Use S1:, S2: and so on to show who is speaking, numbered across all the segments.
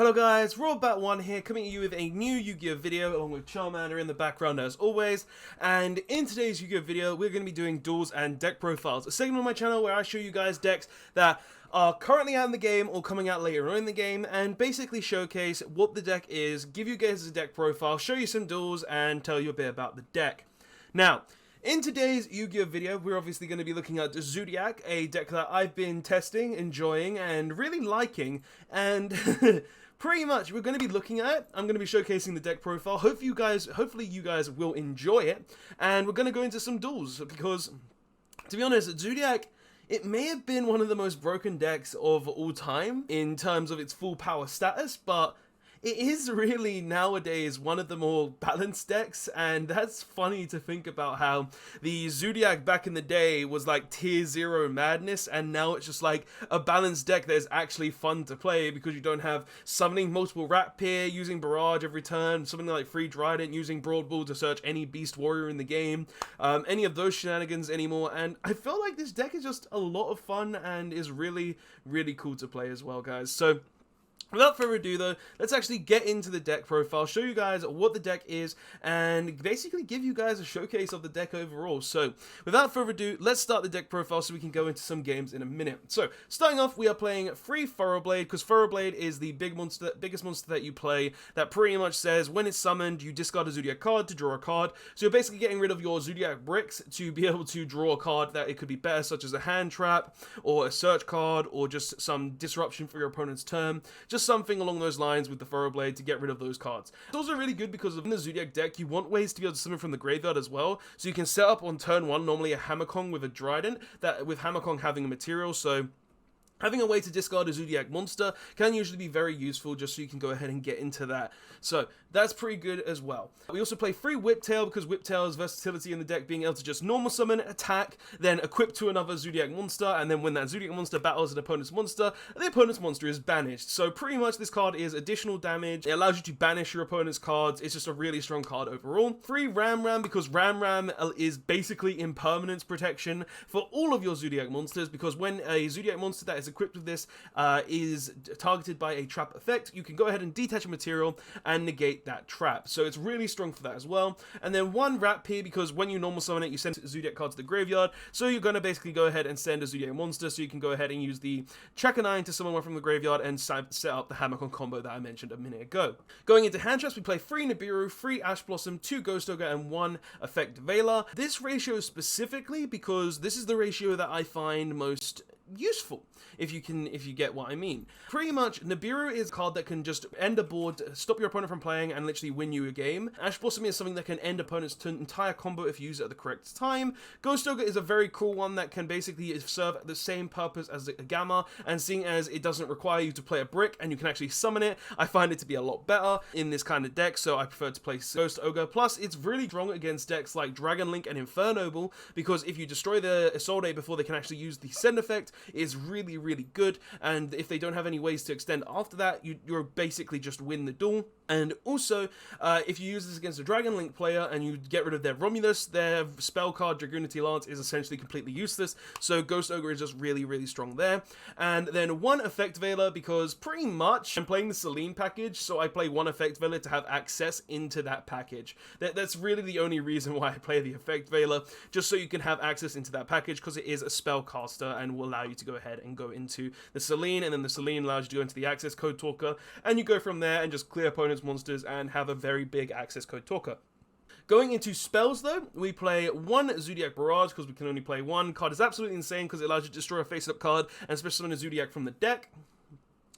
S1: Hello guys, Bat1 here, coming at you with a new Yu-Gi-Oh video along with Charmander in the background as always. And in today's Yu-Gi-Oh video, we're going to be doing duels and deck profiles, a segment on my channel where I show you guys decks that are currently out in the game or coming out later on in the game, and basically showcase what the deck is, give you guys a deck profile, show you some duels, and tell you a bit about the deck. Now, in today's Yu-Gi-Oh video, we're obviously going to be looking at Zoodiac, a deck that I've been testing, enjoying, and really liking, and pretty much we're going to be looking at it. I'm going to be showcasing the deck profile. Hopefully you guys will enjoy it, and we're going to go into some duels, because, to be honest, Zodiac, it may have been one of the most broken decks of all time in terms of its full power status, but it is really nowadays one of the more balanced decks, and that's funny to think about how the Zodiac back in the day was like tier 0 madness, and now it's just like a balanced deck that is actually fun to play because you don't have summoning multiple Rat Peer, using Barrage every turn, something like Free Trident, using Broad Bull to search any Beast Warrior in the game, any of those shenanigans anymore, and I feel like this deck is just a lot of fun and is really, really cool to play as well, guys. So without further ado though, let's actually get into the deck profile, show you guys what the deck is, and basically give you guys a showcase of the deck overall. So without further ado, let's start the deck profile so we can go into some games in a minute. So starting off, we are playing free Furrowblade, because Furrowblade is the biggest monster that you play that pretty much says when it's summoned, you discard a Zodiac card to draw a card. So you're basically getting rid of your Zodiac bricks to be able to draw a card that it could be better, such as a hand trap, or a search card, or just some disruption for your opponent's turn. Just something along those lines with the Furrowblade to get rid of those cards. It's also really good because in the Zodiac deck, you want ways to be able to summon from the graveyard as well. So you can set up on turn 1 normally a Hammerkong with a Trident, that with Hammerkong having a material, so having a way to discard a Zodiac monster can usually be very useful, just so you can go ahead and get into that. So that's pretty good as well. We also play free Whiptail, because Whiptail's versatility in the deck being able to just normal summon, attack, then equip to another Zodiac monster, and then when that Zodiac monster battles an opponent's monster, the opponent's monster is banished. So pretty much this card is additional damage. It allows you to banish your opponent's cards. It's just a really strong card overall. Free Ram, because Ram is basically impermanence protection for all of your Zodiac monsters, because when a Zodiac monster that is equipped with this is targeted by a trap effect, you can go ahead and detach a material and negate that trap. So it's really strong for that as well. And then one Rat Peer, because when you normal summon it, you send a Zodiac card to the graveyard, so you're going to basically go ahead and send a Zodiac monster, so you can go ahead and use the Tracker 9 to summon one from the graveyard and set up the Hammerkong combo that I mentioned a minute ago. Going into hand traps, we play 3 Nibiru, 3 Ash Blossom, 2 Ghost Ogre, and 1 Effect Veiler. This ratio specifically because this is the ratio that I find most useful, if you get what I mean. Pretty much, Nibiru is a card that can just end a board, stop your opponent from playing, and literally win you a game. Ash Blossom is something that can end opponent's entire combo if you use it at the correct time. Ghost Ogre is a very cool one that can basically serve the same purpose as a Gamma, and seeing as it doesn't require you to play a brick and you can actually summon it, I find it to be a lot better in this kind of deck, so I prefer to play Ghost Ogre. Plus, it's really strong against decks like Dragon Link and Infernoble, because if you destroy the Isolde before they can actually use the send effect, is really, really good, and if they don't have any ways to extend after that, you're basically just win the duel. And also, if you use this against a Dragon Link player and you get rid of their Romulus, their spell card Dragoonity Lance is essentially completely useless, so Ghost Ogre is just really, really strong there. And then 1 Effect Veiler, because pretty much I'm playing the Selene package, so I play 1 Effect Veiler to have access into that package. That's really the only reason why I play the Effect Veiler, just so you can have access into that package, because it is a spellcaster and will allow you to go ahead and go into the Selene, and then the Selene allows you to go into the Access Code Talker, and you go from there and just clear opponents' monsters and have a very big Access Code Talker. Going into spells though, we play 1 Zodiac Barrage, because we can only play 1. Card is absolutely insane because it allows you to destroy a face-up card and special summon a Zodiac from the deck.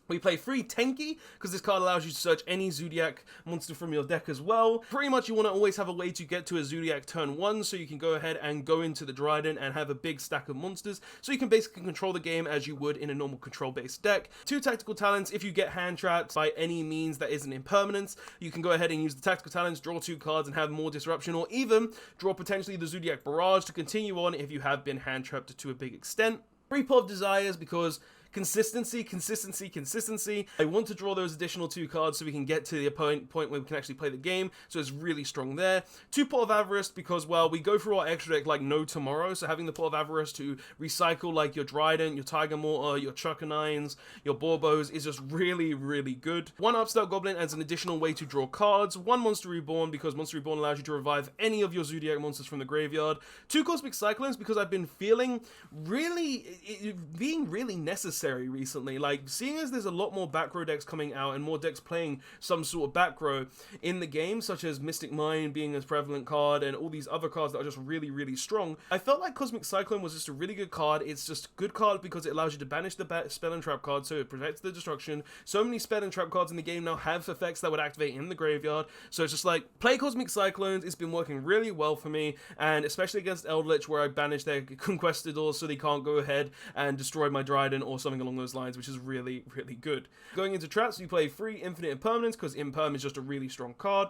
S1: We play 3 Tenki, because this card allows you to search any Zodiac monster from your deck as well. Pretty much you want to always have a way to get to a Zodiac turn 1, so you can go ahead and go into the Trident and have a big stack of monsters, so you can basically control the game as you would in a normal control-based deck. 2 Tactical Talents, if you get hand trapped by any means that isn't impermanence, you can go ahead and use the Tactical Talents, draw 2 cards and have more disruption, or even draw potentially the Zodiac Barrage to continue on if you have been hand trapped to a big extent. 3 Pot of Desires, because consistency, consistency, consistency. I want to draw those additional 2 cards so we can get to the point where we can actually play the game, so it's really strong there. 2 Pot of Avarice because, well, we go through our extra deck like no tomorrow, so having the Pot of Avarice to recycle like your Trident, your Tiger Mortar, your Chuckanines, your Borbos is just really, really good. 1 Upstart Goblin adds an additional way to draw cards. 1 Monster Reborn because Monster Reborn allows you to revive any of your Zodiac monsters from the graveyard. 2 Cosmic Cyclones because I've been feeling being really necessary recently. Like, seeing as there's a lot more back row decks coming out and more decks playing some sort of back row in the game, such as Mystic Mine being a prevalent card and all these other cards that are just really, really strong, I felt like Cosmic Cyclone was just a really good card. It's just a good card because it allows you to banish the spell and trap card, so it protects the destruction. So many spell and trap cards in the game now have effects that would activate in the graveyard, so it's just like, play Cosmic Cyclones. It's been working really well for me, and especially against Eldritch, where I banish their Conquistadors so they can't go ahead and destroy my Dryden or something along those lines, which is really, really good. Going into traps, you play 3 Infinite Impermanence because Imperm is just a really strong card,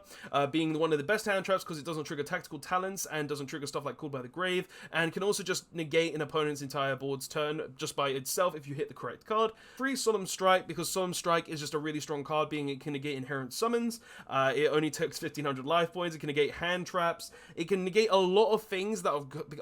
S1: being one of the best hand traps because it doesn't trigger tactical talents and doesn't trigger stuff like Called by the Grave, and can also just negate an opponent's entire board's turn just by itself if you hit the correct card. 3 Solemn Strike because Solemn Strike is just a really strong card, being it can negate inherent summons, it only takes 1500 life points, it can negate hand traps, it can negate a lot of things that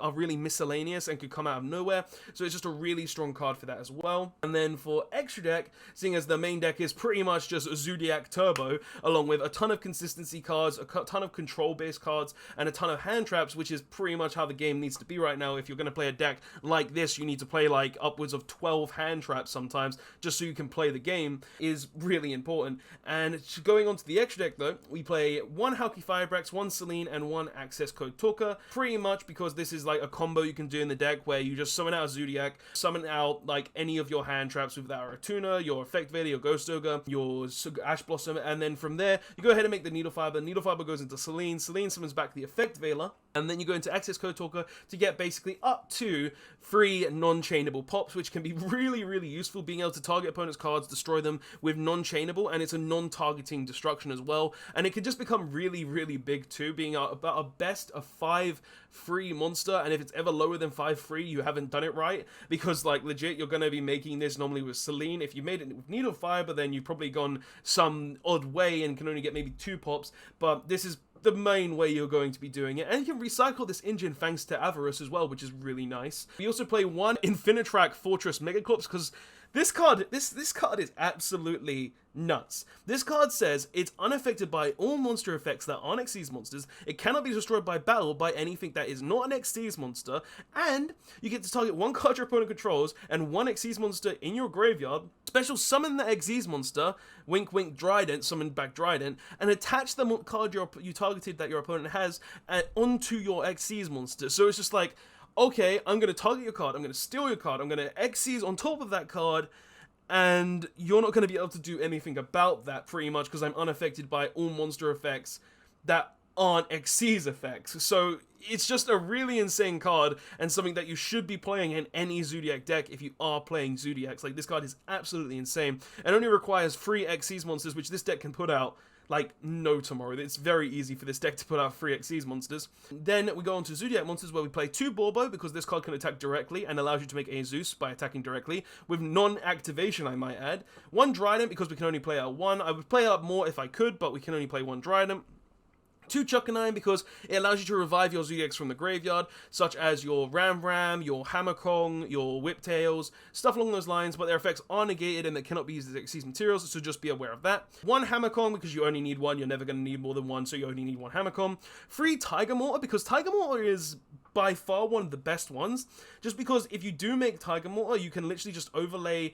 S1: are really miscellaneous and could come out of nowhere, so it's just a really strong card for that as well. And then for extra deck, seeing as the main deck is pretty much just Zoodiac Turbo, along with a ton of consistency cards, a ton of control based cards, and a ton of hand traps, which is pretty much how the game needs to be right now. If you're going to play a deck like this, you need to play like upwards of 12 hand traps sometimes just so you can play the game, is really important. And going on to the extra deck though, we play 1 Halki Firebrax, 1 Selene, and 1 Access Code Talker, pretty much because this is like a combo you can do in the deck where you just summon out a Zodiac, summon out like any of your hand traps with that Ratuna, your Effect Veiler, your Ghost Ogre, your Ash Blossom, and then from there you go ahead and make the Needle Fiber. Needle Fiber goes into Selene, Selene summons back the Effect Veiler, and then you go into Access Code Talker to get basically up to 3 non-chainable pops, which can be really, really useful, being able to target opponents' cards, destroy them with non-chainable, and it's a non-targeting destruction as well, and it can just become really, really big too, being about a best of 5-free monster, and if it's ever lower than 5-free, you haven't done it right, because like legit, you're going to be making this normally with Selene. If you made it with Needle Fiber, then you've probably gone some odd way and can only get maybe 2 pops, but this is the main way you're going to be doing it, and you can recycle this engine thanks to Avarice as well, which is really nice. We also play 1 Infinitrack Fortress Megaclops because this card is absolutely nuts. This card says it's unaffected by all monster effects that aren't Xyz monsters, it cannot be destroyed by battle by anything that is not an Xyz monster, and you get to target 1 card your opponent controls and 1 Xyz monster in your graveyard, special summon the Xyz monster, wink wink Trident, summon back Trident, and attach the card you targeted that your opponent has onto your Xyz monster. So it's just like, okay, I'm going to target your card, I'm going to steal your card, I'm going to Xyz on top of that card, and you're not going to be able to do anything about that pretty much because I'm unaffected by all monster effects that aren't Xyz effects. So it's just a really insane card and something that you should be playing in any Zodiac deck if you are playing Zodiacs. Like, this card is absolutely insane and only requires 3 Xyz monsters, which this deck can put out like no tomorrow. It's very easy for this deck to put out 3 Xyz monsters. Then we go on to Zodiac Monsters, where we play 2 Borbo because this card can attack directly and allows you to make a Zeus by attacking directly with non-activation, I might add. 1 Trident because we can only play out 1. I would play out more if I could, but we can only play 1 Trident. 2 Chuckanine because it allows you to revive your Zodiacs from the graveyard, such as your Ram, your Hammerkong, your Whiptails, stuff along those lines, but their effects are negated and they cannot be used as Xyz materials, so just be aware of that. 1 Hammerkong because you only need 1, you're never going to need more than 1, so you only need 1 Hammerkong. 3 Tiger Mortar because Tiger Mortar is by far one of the best ones, just because if you do make Tiger Mortar, you can literally just overlay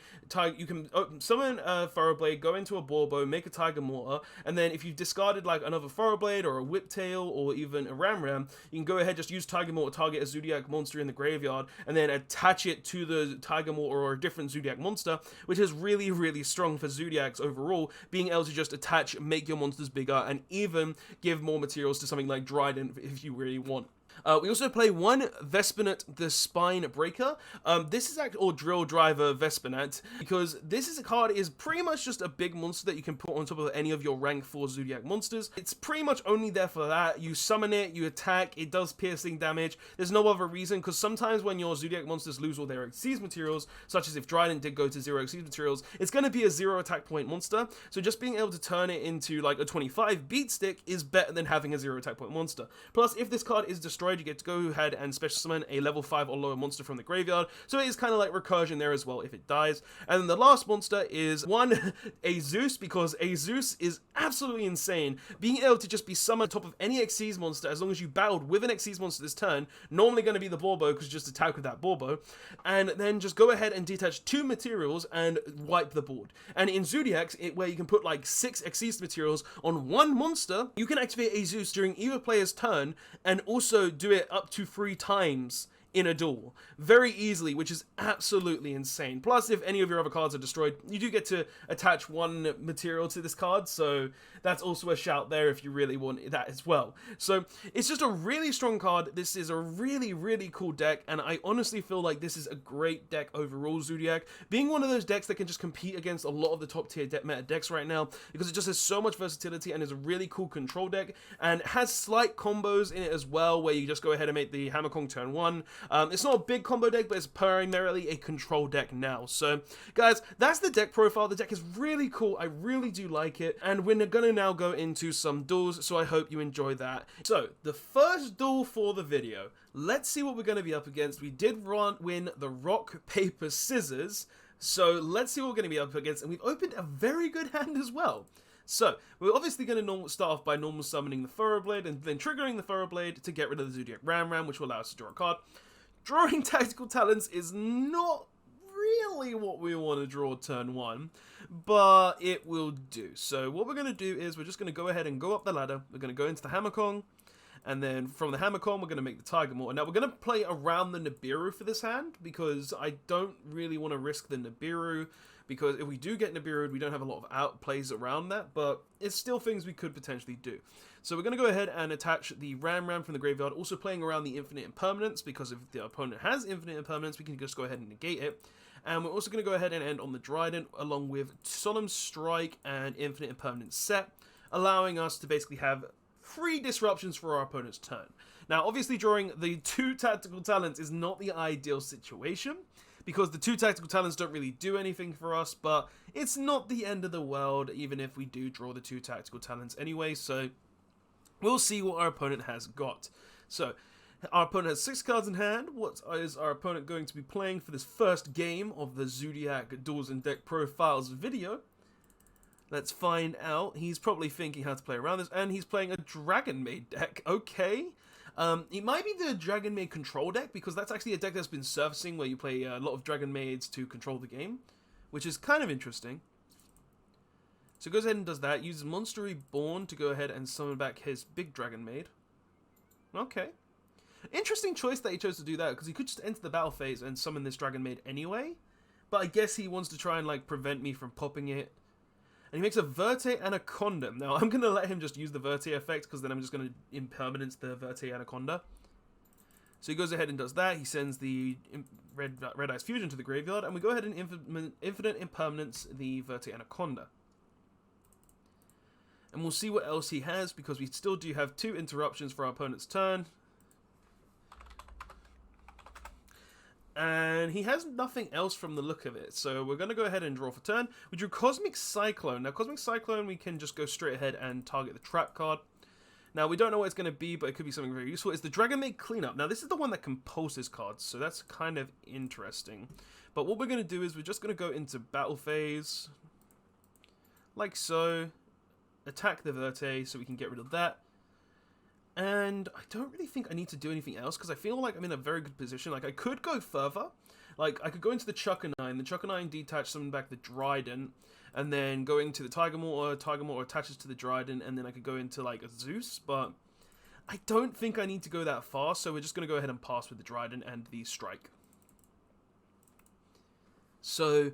S1: you can summon a Thoroughblade, go into a Borbo, make a Tiger Mortar, and then if you've discarded like another Thoroughblade or a Whiptail or even a Ram, you can go ahead, just use Tiger Mortar, target a Zodiac monster in the graveyard, and then attach it to the Tiger Mortar or a different Zodiac monster, which is really, really strong for Zodiacs overall, being able to just attach, make your monsters bigger, and even give more materials to something like Dryden if you really want. We also play one Vespinet the Spine Breaker. This is actually, or Drill Driver Vespinet, because this is a card is pretty much just a big monster that you can put on top of any of your rank 4 Zodiac monsters. It's pretty much only there for that. You summon it, you attack, it does piercing damage. There's no other reason, because sometimes when your Zodiac monsters lose all their Xyz materials, such as if Trident did go to 0 Xyz materials, it's going to be a 0 attack point monster. So just being able to turn it into like a 25 beat stick is better than having a 0 attack point monster. Plus, if this card is destroyed, you get to go ahead and special summon a level 5 or lower monster from the graveyard, so it is kind of like recursion there as well if it dies. And then the last monster is one, a Zeus, because a Zeus is absolutely insane. Being able to just be summoned on top of any Xyz monster as long as you battled with an Xyz monster this turn, normally going to be the Borbo because just attack with that Borbo, and then just go ahead and detach 2 materials and wipe the board. And in Zodiacs, where you can put like 6 Xyz materials on one monster, you can activate a Zeus during either player's turn and also do it up to 3 times in a duel very easily, which is absolutely insane. Plus, if any of your other cards are destroyed, you do get to attach 1 material to this card, so that's also a shout there if you really want that as well. So it's just a really strong card. This is a really cool deck, and I honestly feel like this is a great deck overall, Zodiac, being one of those decks that can just compete against a lot of the top tier meta decks right now, because it just has so much versatility and is a really cool control deck, and has slight combos in it as well, where you just go ahead and make the Hammer Kong turn 1. It's not a big combo deck, but it's primarily a control deck now. So, guys, that's the deck profile. The deck is really cool. I really do like it. And we're going to now go into some duels, so I hope you enjoy that. So, the first duel for the video. Let's see what we're going to be up against. We did win the rock, paper, scissors. So, let's see what we're going to be up against. And we've opened a very good hand as well. So, we're obviously going to start off by normal summoning the Thoroughblade and then triggering the Thoroughblade to get rid of the Zodiac Ram, which will allow us to draw a card. Drawing Tactical Talents is not really what we want to draw turn 1, but it will do. So what we're going to do is we're just going to go ahead and go up the ladder. We're going to go into the Hammer Kong, and then from the Hammer Kong, we're going to make the Tiger Mortar. Now, we're going to play around the Nibiru for this hand, because I don't really want to risk the Nibiru, because if we do get Nibiru, we don't have a lot of outplays around that, but it's still things we could potentially do. So we're going to go ahead and attach the Ram from the graveyard, also playing around the Infinite Impermanence, because if the opponent has Infinite Impermanence, we can just go ahead and negate it. And we're also going to go ahead and end on the Trident, along with Solemn Strike and Infinite Impermanence set, allowing us to basically have 3 disruptions for our opponent's turn. Now, obviously, drawing the 2 Tactical Talents is not the ideal situation, because the 2 Tactical Talents don't really do anything for us, but it's not the end of the world, even if we do draw the 2 Tactical Talents anyway, so we'll see what our opponent has got. So, our opponent has 6 cards in hand. What is our opponent going to be playing for this first game of the Zodiac Duels and Deck Profiles video? Let's find out. He's probably thinking how to play around this, and he's playing a Dragon Maid deck. Okay. It might be the Dragon Maid control deck, because that's actually a deck that's been surfacing where you play a lot of Dragon Maids to control the game, which is kind of interesting. So goes ahead and does that, uses Monster Reborn to go ahead and summon back his big Dragon Maid. Okay. Interesting choice that he chose to do that, because he could just enter the battle phase and summon this Dragon Maid anyway, but I guess he wants to try and like prevent me from popping it. And he makes a Verte Anaconda. Now, I'm going to let him just use the Verte effect, because then I'm just going to impermanence the Verte Anaconda. So he goes ahead and does that. He sends the Red Eyes Fusion to the graveyard, and we go ahead and infinite impermanence the Verte Anaconda. And we'll see what else he has, because we still do have 2 interruptions for our opponent's turn. And he has nothing else from the look of it, so we're going to go ahead and draw for turn. We drew Cosmic Cyclone. Now, Cosmic Cyclone, we can just go straight ahead and target the trap card. Now, we don't know what it's going to be, but it could be something very useful. It's the Dragon Maid Cleanup. Now, this is the one that composes cards, so that's kind of interesting. But what we're going to do is we're just going to go into battle phase, like so. Attack the Verte so we can get rid of that. And I don't really think I need to do anything else, because I feel like I'm in a very good position. Like, I could go further. Like, I could go into the Chuckanine. The Chuckanine detach, summon back the Trident, and then go into the Tiger Mortar. Tiger Mortar attaches to the Trident, and then I could go into, like, a Zeus. But I don't think I need to go that far, so we're just going to go ahead and pass with the Trident and the Strike. So,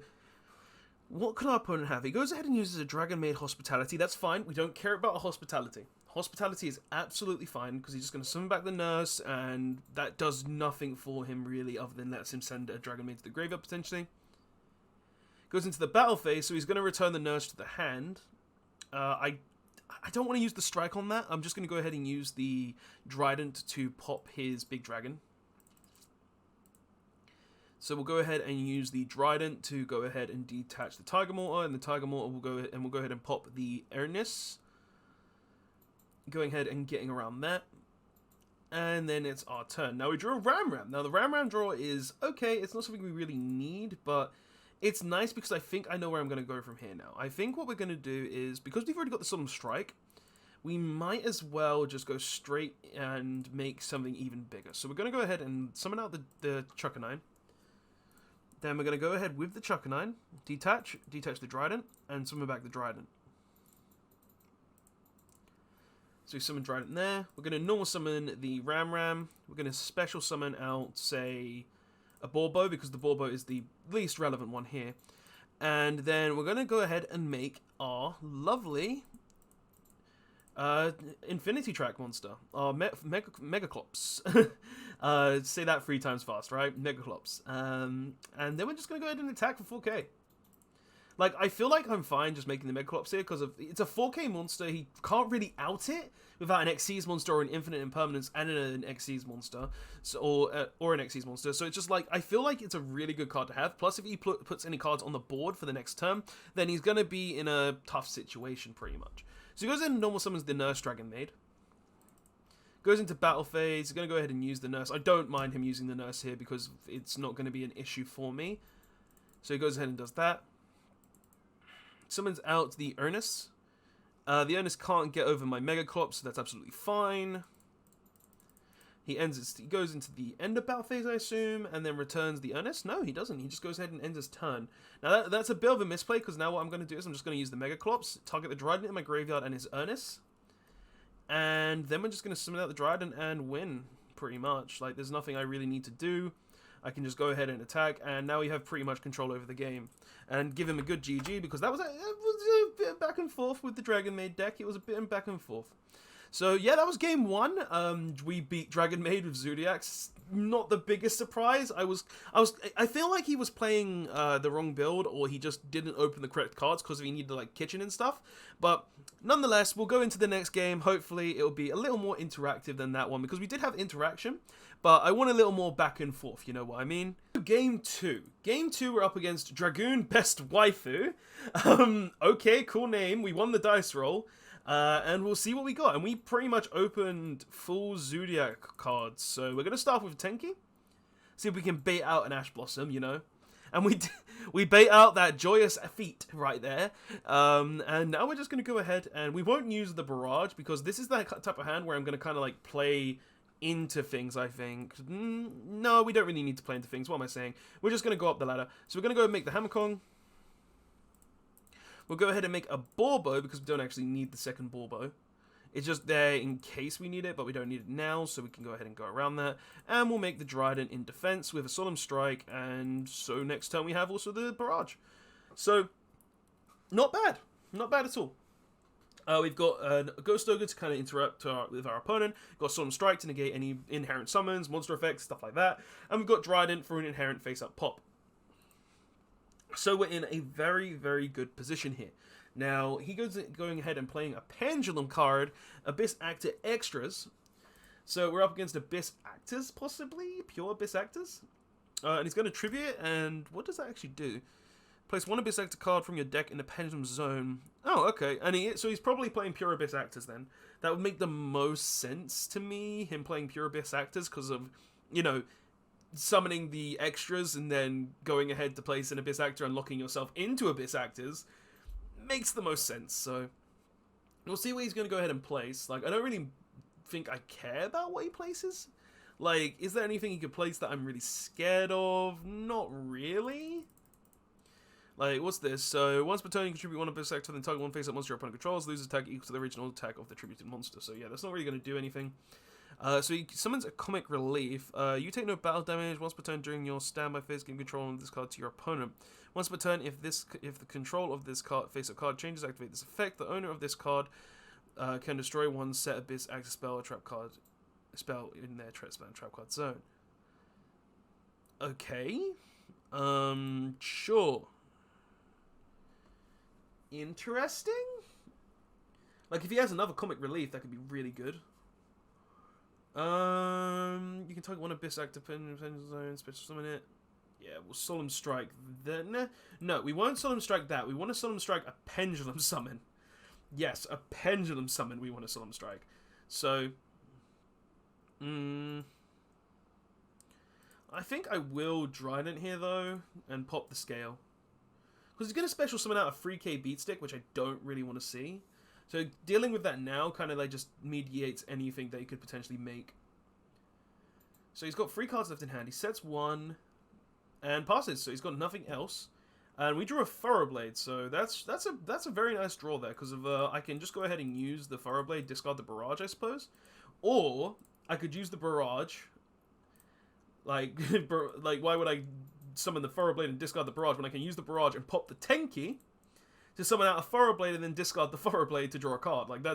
S1: what could our opponent have? He goes ahead and uses a Dragon Maid Hospitality. That's fine. We don't care about a Hospitality. Hospitality is absolutely fine because he's just going to summon back the nurse, and that does nothing for him really other than lets him send a Dragon Maid to the graveyard potentially. Goes into the battle phase, so he's going to return the nurse to the hand. I don't want to use the strike on that. I'm just going to go ahead and use the Trident to pop his big dragon. So we'll go ahead and use the Trident to go ahead and detach the Tiger Mortar, and the Tiger Mortar will go ahead and pop the Ernest. Going ahead and getting around that. And then it's our turn. Now we draw a Ram Ram. Now the Ram Ram draw is okay. It's not something we really need, but it's nice because I think I know where I'm going to go from here now. I think what we're going to do is, because we've already got the Solemn Strike, we might as well just go straight and make something even bigger. So we're going to go ahead and summon out the Chuckanine. Then we're going to go ahead with the Chuckanine, detach the Trident, and summon back the Trident. So we summon Trident there. We're going to normal summon the Ram Ram. We're going to special summon out, say, a Borbo, because the Borbo is the least relevant one here. And then we're going to go ahead and make our lovely Infinity Track monster. Our Megaclops. Say that 3 times fast, right? Megaclops. And then we're just going to go ahead and attack for 4k. Like, I feel like I'm fine just making the Megaclops here, because it's a 4k monster. He can't really out it without an Xyz monster or an Infinite Impermanence and an Xyz monster, so, or an Xyz monster. So it's just like, I feel like it's a really good card to have. Plus, if he puts any cards on the board for the next turn, then he's going to be in a tough situation, pretty much. So he goes in and normal summons the Nurse Dragon Maid. Goes into battle phase. He's going to go ahead and use the Nurse. I don't mind him using the Nurse here because it's not going to be an issue for me. So he goes ahead and does that. Summons out the Ernest. The Ernest can't get over my Megaclops, so that's absolutely fine. He goes into the end of battle phase, I assume, and then returns the Ernest. No, he doesn't. He just goes ahead and ends his turn. Now, that's a bit of a misplay, because now what I'm going to do is I'm just going to use the Megaclops, target the Trident in my graveyard and his Ernest. And then we're just going to summon out the Trident and win, pretty much. Like, there's nothing I really need to do. I can just go ahead and attack, and now we have pretty much control over the game. And give him a good GG, because that was a bit back and forth with the Dragon Maid deck. It was a bit back and forth. So yeah, that was game 1. We beat Dragon Maid with Zodiac. Not the biggest surprise. I feel like he was playing the wrong build, or he just didn't open the correct cards because he needed like kitchen and stuff. But nonetheless, we'll go into the next game. Hopefully, it'll be a little more interactive than that one, because we did have interaction, but I want a little more back and forth. You know what I mean? Game 2. Game 2, we're up against Dragoon Best Waifu. Okay, cool name. We won the dice roll. And we'll see what we got. And we pretty much opened full Zodiac cards. So we're going to start with Tenki. See if we can bait out an Ash Blossom, you know. And we bait out that Joyous Feat right there. And now we're just going to go ahead and we won't use the Barrage, because this is that type of hand where I'm going to kind of like play into things, I think. No, we don't really need to play into things. What am I saying? We're just going to go up the ladder. So we're going to go and make the Hammer Kong. We'll go ahead and make a Borbo, because we don't actually need the second Borbo. It's just there in case we need it, but we don't need it now, so we can go ahead and go around that. And we'll make the Trident in defense with a Solemn Strike, and so next turn we have also the Barrage. So, not bad. Not bad at all. We've got a Ghost Ogre to kind of interact with our opponent. We've got Solemn Strike to negate any inherent summons, monster effects, stuff like that. And we've got Trident for an inherent face-up pop. So we're in a very, very good position here. Now, he going ahead and playing a Pendulum card, Abyss Actor Extras. So we're up against Abyss Actors, possibly? Pure Abyss Actors? And he's going to tribute, and what does that actually do? Place one Abyss Actor card from your deck in the Pendulum Zone. Oh, okay. And so he's probably playing Pure Abyss Actors then. That would make the most sense to me, him playing Pure Abyss Actors, because of, you know, summoning the extras and then going ahead to place an Abyss Actor and locking yourself into Abyss Actors makes the most sense. So we'll see what he's going to go ahead and place. Like, I don't really think I care about what he places. Like, is there anything he could place that I'm really scared of? Not really. Like, what's this? So, once per turn, you contribute one Abyss Actor, then target one face-up monster your opponent controls, loses attack equal to the original attack of the tributed monster. So, yeah, that's not really going to do anything. So he summons a Comic Relief. You take no battle damage. Once per turn during your standby phase, give control of this card to your opponent. Once per turn, if the control of this card face-up card changes, activate this effect. The owner of this card can destroy one set Abyss active spell or trap card spell in their trap card zone. Okay. Sure. Interesting? Like, if he has another comic relief, that could be really good. You can target one Abyss active zone, special summon it. Yeah, we'll Solemn Strike then. No, we won't Solemn Strike that. We want to Solemn Strike a Pendulum Summon. Yes, a Pendulum Summon we want to Solemn Strike. So, I think I will Trident here, though, and pop the scale. Because he's going to special summon out a 3k beat stick, which I don't really want to see. So dealing with that now kind of like just mediates anything that he could potentially make. So he's got 3 cards left in hand. He sets 1 and passes, so he's got nothing else. And we drew a Furrowblade, so that's a very nice draw there, because of I can just go ahead and use the Furrowblade, discard the Barrage, I suppose. Or I could use the Barrage. Like, why would I summon the Furrowblade and discard the Barrage when I can use the Barrage and pop the Tenki to summon out a Furrowblade and then discard the Furrowblade to draw a card? Like,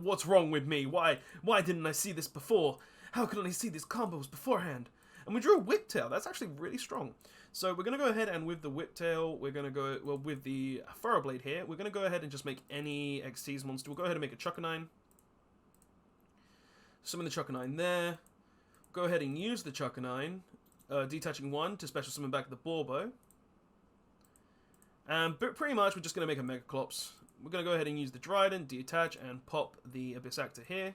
S1: what's wrong with me? Why didn't I see this before? How couldn't I see these combos beforehand? And we drew a Whiptail. That's actually really strong. So we're going to go ahead and with the Whiptail, we're going to go, well, with the Furrowblade here, we're going to go ahead and just make any XT's monster. We'll go ahead and make a Chuckanine. Summon the Chuckanine there. Go ahead and use the Chuckanine, detaching 1 to special summon back the Borbo. But pretty much we're just going to make a Megaclops. We're going to go ahead and use the Trident, detach, and pop the Abyss Actor here.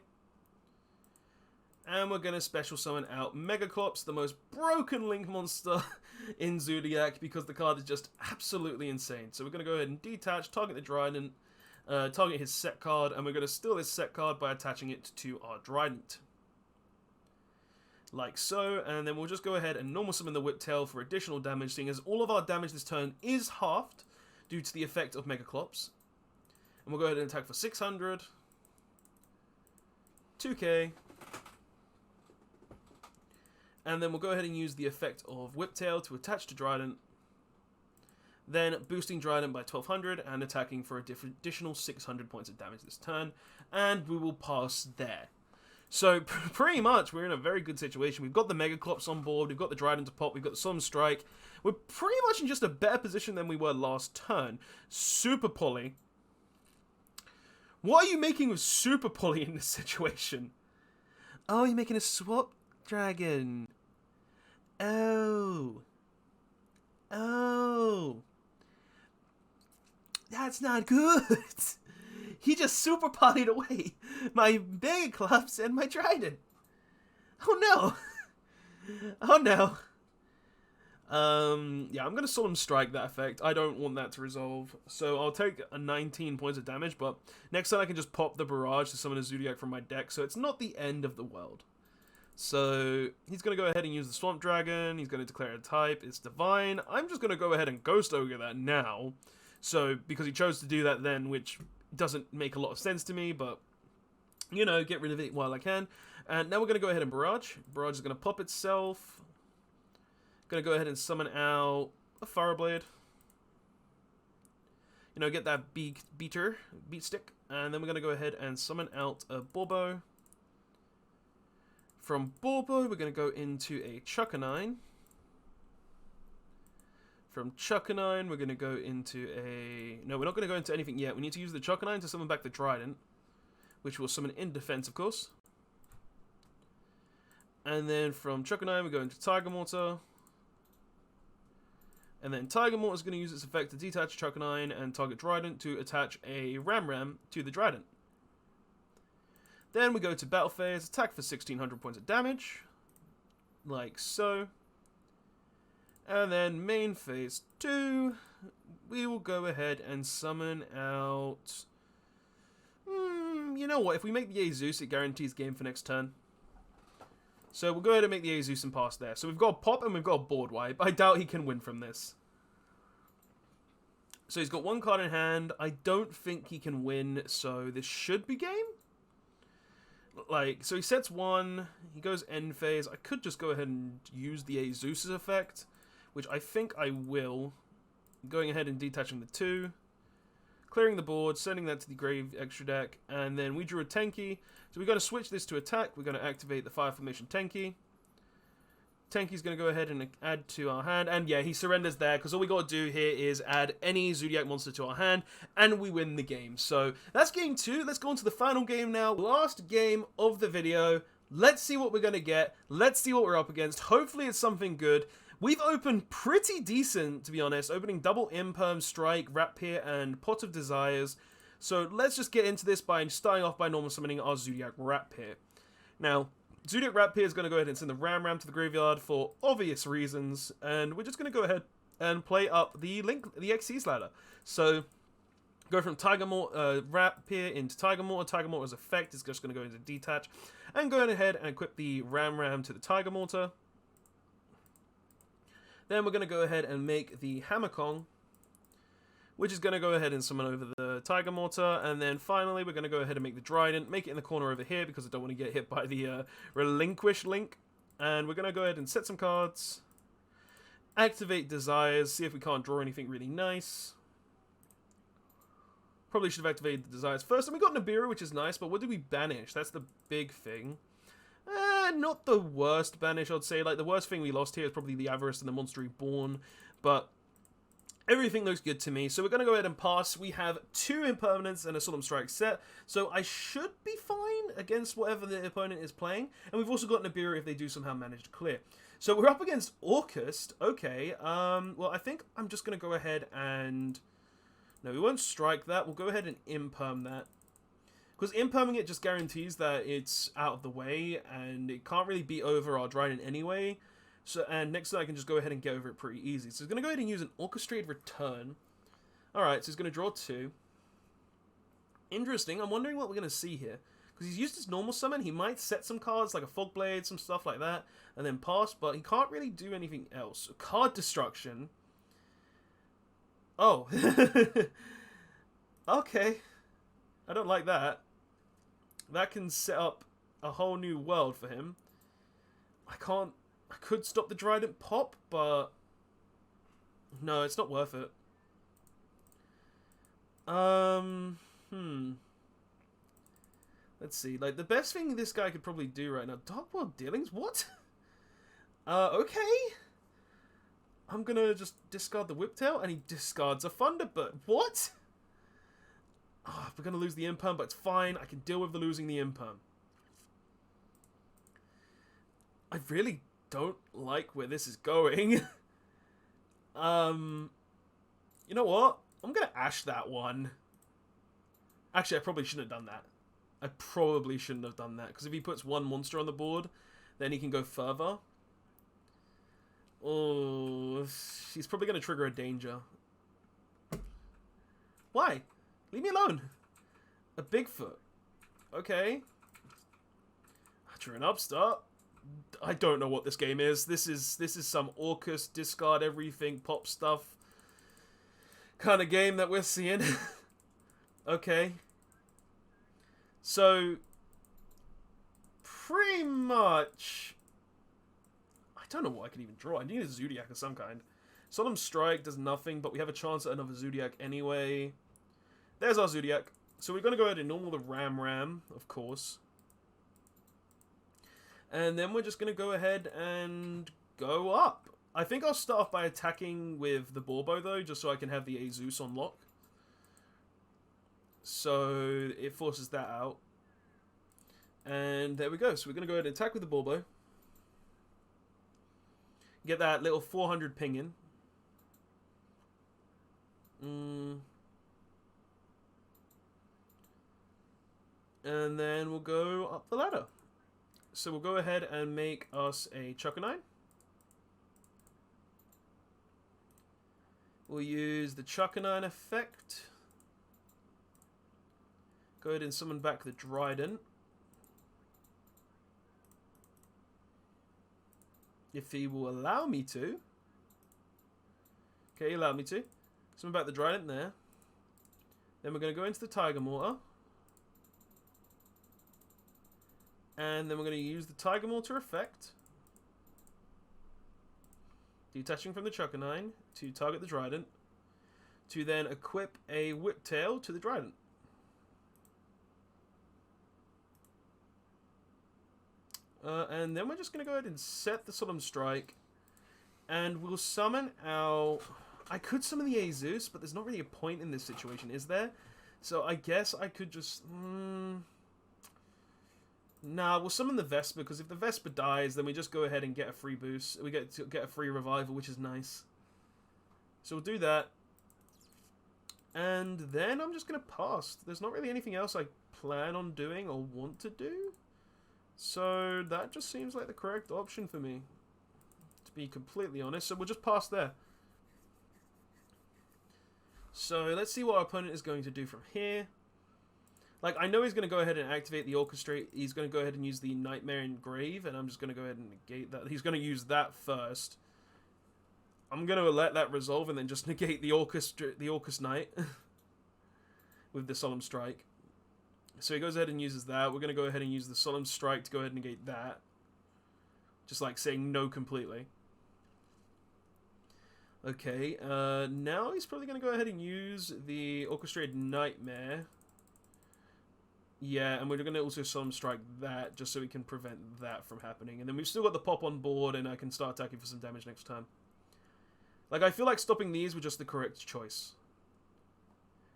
S1: And we're going to special summon out Megaclops, the most broken Link monster in Zoodiac, because the card is just absolutely insane. So we're going to go ahead and detach, target the Trident, target his set card, and we're going to steal his set card by attaching it to our Trident. Like so, and then we'll just go ahead and normal summon the Whiptail for additional damage, seeing as all of our damage this turn is halved due to the effect of Megaclops. And we'll go ahead and attack for 600, 2k, and then we'll go ahead and use the effect of Whiptail to attach to Trident, then boosting Trident by 1200 and attacking for additional 600 points of damage this turn, and we will pass there. So pretty much we're in a very good situation. We've got the Megaclops on board, we've got the Trident to pop, we've got the Solemn Strike. We're pretty much in just a better position than we were last turn. Super Poly. What are you making with Super Poly in this situation? Oh, you're making a Swap Dragon. Oh. That's not good. He just super polyed away my Megaclops and my Trident. Oh no. Oh no. Yeah, I'm gonna Solemn Strike that effect. I don't want that to resolve. So I'll take a 19 points of damage, but next time I can just pop the Barrage to summon a Zoodiac from my deck, so it's not the end of the world. So he's going to go ahead and use the Swamp Dragon. He's going to declare a type. It's Divine. I'm just going to go ahead and Ghost Ogre that now. So, because he chose to do that then, which doesn't make a lot of sense to me, but, you know, get rid of it while I can. And now we're going to go ahead and Barrage. Barrage is going to pop itself. Going to go ahead and summon out a Furrowblade. You know, get that beat stick. And then we're going to go ahead and summon out a Borbo. From Borbo, we're going to go into a Chuckanine. From Chuckanine, we're going to go into a... No, we're not going to go into anything yet. We need to use the Chuckanine to summon back the Trident, which will summon in defense, of course. And then from Chuckanine, we go into Tiger Mortar. And then Tiger Mortar is going to use its effect to detach Chuckanine and target Trident to attach a Ram to the Trident. Then we go to Battle Phase, attack for 1600 points of damage, like so. And then Main Phase 2, we will go ahead and summon out... you know what, if we make the Azus, it guarantees game for next turn. So we'll go ahead and make the Azus and pass there. So we've got a Pop and we've got a Board Wipe. I doubt he can win from this. So he's got 1 card in hand. I don't think he can win, so this should be game. Like, so he sets 1, he goes end phase. I could just go ahead and use the Azus' effect, which I think I will. Going ahead and detaching the 2. clearing the board, sending that to the grave extra deck, and then we drew a Tenki. So we're going to switch this to attack. We're going to activate the Fire Formation Tenki. Tenki's going to go ahead and add to our hand, and yeah, he surrenders there, because all we got to do here is add any Zodiac monster to our hand, and we win the game. So that's game 2. Let's go on to the final game now. Last game of the video. Let's see what we're going to get. Let's see what we're up against. Hopefully it's something good. We've opened pretty decent, to be honest, opening double Imperm, Strike, Rapier, and Pot of Desires. So let's just get into this by starting off by normal summoning our Zodiac Rapier. Now, Zodiac Rapier is going to go ahead and send the Ram to the graveyard for obvious reasons, and we're just going to go ahead and play up the Xyz ladder. So, go from Rapier into Tiger Mortar. Tiger Mortar's effect is just going to go into Detach, and go ahead and equip the Ram to the Tiger Mortar. Then we're going to go ahead and make the Hammer Kong, which is going to go ahead and summon over the Tiger Mortar, and then finally we're going to go ahead and make the Trident, make it in the corner over here because I don't want to get hit by the Relinquish link, and we're going to go ahead and set some cards, activate Desires, see if we can't draw anything really nice. Probably should have activated the Desires first, and we got Nibiru, which is nice, but what did we banish? That's the big thing. Not the worst banish, I'd say. Like, the worst thing we lost here is probably the Avarice and the Monster Reborn, but everything looks good to me, so we're going to go ahead and pass. We have 2 Impermanents and a Solemn Strike set, so I should be fine against whatever the opponent is playing. And we've also got Nibiru if they do somehow manage to clear. So we're up against Orcust. Okay, well, I think I'm just going to go ahead and... No, we won't strike that. We'll go ahead and Imperm that. Because Imperming it just guarantees that it's out of the way, and it can't really beat over our Trident anyway. So, and next time I can just go ahead and get over it pretty easy. So he's going to go ahead and use an Orchestrated Return. Alright, so he's going to draw 2. Interesting. I'm wondering what we're going to see here. Because he's used his normal summon. He might set some cards, like a Fog Blade, some stuff like that, and then pass, but he can't really do anything else. Card Destruction. Oh. Okay. I don't like that. That can set up a whole new world for him. I could stop the Trident pop, but no, it's not worth it. Let's see. Like, the best thing this guy could probably do right now... Dark World Dealings? What? Okay. I'm gonna just discard the Whiptail, and he discards a Thunderbird. What? Oh, we're gonna lose the Imperm, but it's fine. I can deal with losing the Imperm. I really don't like where this is going. You know what? I'm gonna Ash that one. Actually, I probably shouldn't have done that. I probably shouldn't have done that, because if he puts one monster on the board, then he can go further. Oh, he's probably gonna trigger a danger. Why? Leave me alone. A Bigfoot. Okay. I drew an Upstart. I don't know what this game is. This is some Orcust, discard everything, pop stuff kind of game that we're seeing. Okay. So, pretty much... I don't know what I can even draw. I need a Zodiac of some kind. Solemn Strike does nothing, but we have a chance at another Zodiac anyway. There's our Zodiac. So we're going to go ahead and normal the Ram, of course. And then we're just going to go ahead and go up. I think I'll start off by attacking with the Borbo, though, just so I can have the Azus on lock. So it forces that out. And there we go. So we're going to go ahead and attack with the Borbo. Get that little 400 ping in. And then we'll go up the ladder. So we'll go ahead and make us a Chuckanine. We'll use the Chuckanine effect. Go ahead and summon back the Trident. If he will allow me to. Okay, allow me to. Summon back the Trident there. Then we're going to go into the Tiger Mortar. And then we're going to use the Tiger Mortar effect. Detaching from the Chuckanine to target the Trident. to then equip a Whiptail to the Trident. And then we're just going to go ahead and set the Solemn Strike. And we'll summon our... I could summon the Azus, but there's not really a point in this situation, is there? So I guess I could just... Nah, we'll summon the Vesper, because if the Vesper dies, then we just go ahead and get a free boost. We get a free revival, which is nice. So we'll do that. And then I'm just going to pass. There's not really anything else I plan on doing or want to do. So that just seems like the correct option for me, to be completely honest. So we'll just pass there. So let's see what our opponent is going to do from here. Like, I know he's going to go ahead and activate the Orchestrate. He's going to go ahead and use the Nightmare Engrave, and I'm just going to go ahead and negate that. He's going to use that first. I'm going to let that resolve and then just negate the Orcus Knight with the Solemn Strike. So he goes ahead and uses that. We're going to go ahead and use the Solemn Strike to go ahead and negate that. Just like saying no completely. Okay, now he's probably going to go ahead and use the Orchestrated Nightmare. Yeah, and we're going to also Solemn Strike that, just so we can prevent that from happening. And then we've still got the pop on board, and I can start attacking for some damage next time. Like, I feel like stopping these was just the correct choice.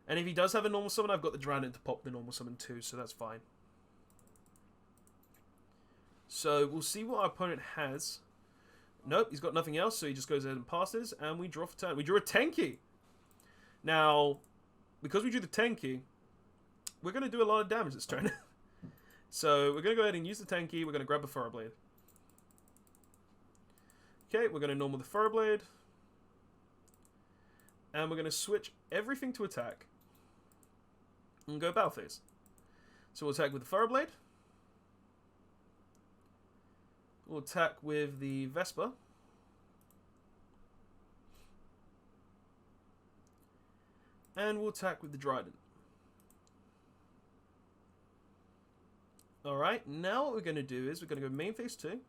S1: And if he does have a normal summon, I've got the Dragon to pop the normal summon too, so that's fine. So, we'll see what our opponent has. Nope, he's got nothing else, so he just goes ahead and passes, and we draw for turn. We drew a Tenki! Now, because we drew the Tenki, we're going to do a lot of damage this turn. So, we're going to go ahead and use the Tenki, we're going to grab a Furrow Blade. Okay, we're going to normal the Furrow Blade. And we're going to switch everything to attack. And go Battle Phase. So we'll attack with the Furrow Blade. We'll attack with the Vesper. And we'll attack with the Trident. Alright, now what we're going to do is we're going to go main phase 2.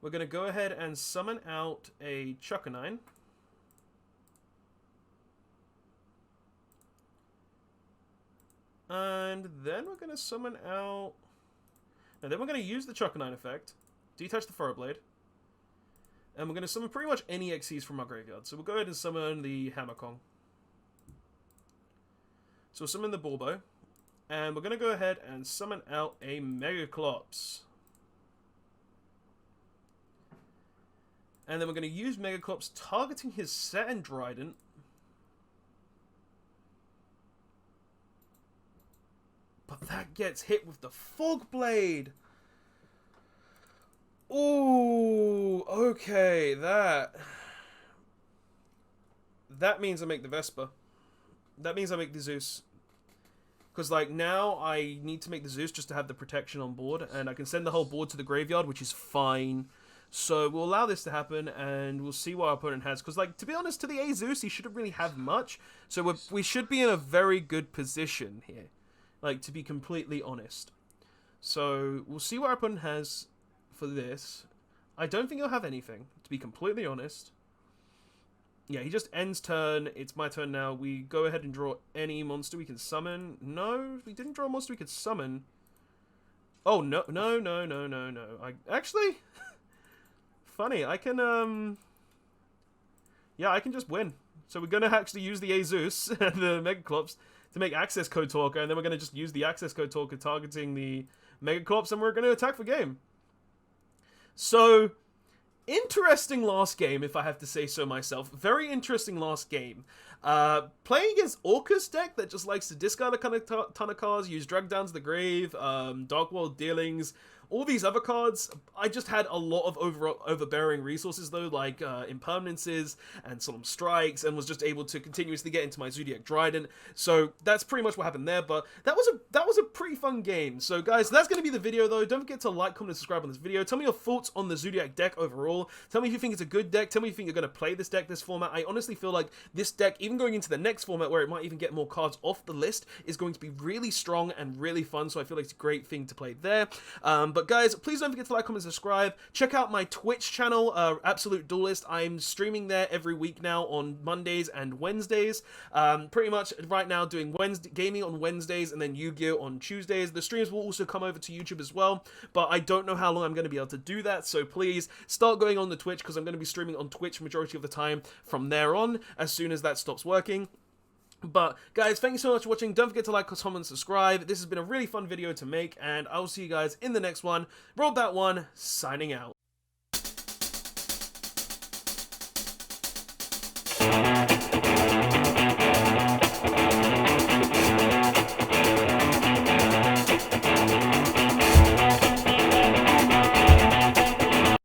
S1: We're going to go ahead and summon out a Chuckanine. And then we're going to summon out... Now then we're going to use the Chuckanine effect, detach the Furrow Blade, and we're going to summon pretty much any XCs from our graveyard. So we'll go ahead and summon the Hammer Kong. So we'll summon the Bulbo, and we're going to go ahead and summon out a Megaclops. And then we're going to use Megaclops targeting his Saturn Trident. But that gets hit with the Fog Blade. Ooh, okay, that means I make the Vesper. That means I make the Zeus. Because, like, now I need to make the Zeus just to have the protection on board, and I can send the whole board to the graveyard, which is fine. So we'll allow this to happen, and we'll see what our opponent has. Because, like, to be honest, to the Azus, he shouldn't really have much. So we should be in a very good position here. Like, to be completely honest. So, we'll see what our opponent has for this. I don't think he'll have anything, to be completely honest. Yeah, he just ends turn. It's my turn now. We go ahead and draw any monster we can summon. No, we didn't draw a monster we could summon. Oh, no. Actually, funny. I can, yeah, I can just win. So we're going to actually use the Azus and the Megaclops to make Access Code Talker, and then we're going to just use the Access Code Talker targeting the Megaclops, and we're going to attack for game. So, interesting last game, if I have to say so myself. Very interesting last game. Playing against Orcus deck that just likes to discard a ton of cards, use Drag Down to the Grave, Dark World Dealings, all these other cards. I just had a lot of overbearing resources though, like Impermanences and Solemn Strikes, and was just able to continuously get into my Zodiac Trident. So that's pretty much what happened there, but that was a pretty fun game. So guys, that's going to be the video though. Don't forget to like, comment, and subscribe on this video. Tell me your thoughts on the Zodiac deck overall. Tell me if you think it's a good deck. Tell me if you think you're going to play this deck, this format. I honestly feel like this deck, even going into the next format where it might even get more cards off the list, is going to be really strong and really fun. So I feel like it's a great thing to play there. But But guys, please don't forget to like, comment, subscribe. Check out my Twitch channel, Absolute Duelist. I'm streaming there every week now on Mondays and Wednesdays. Pretty much right now doing gaming on Wednesdays and then Yu-Gi-Oh on Tuesdays. The streams will also come over to YouTube as well, but I don't know how long I'm going to be able to do that, so please start going on the Twitch, because I'm going to be streaming on Twitch majority of the time from there on, as soon as that stops working. But guys, thank you so much for watching. Don't forget to like, comment, subscribe. This has been a really fun video to make, and I will see you guys in the next one. Roll that one, signing out.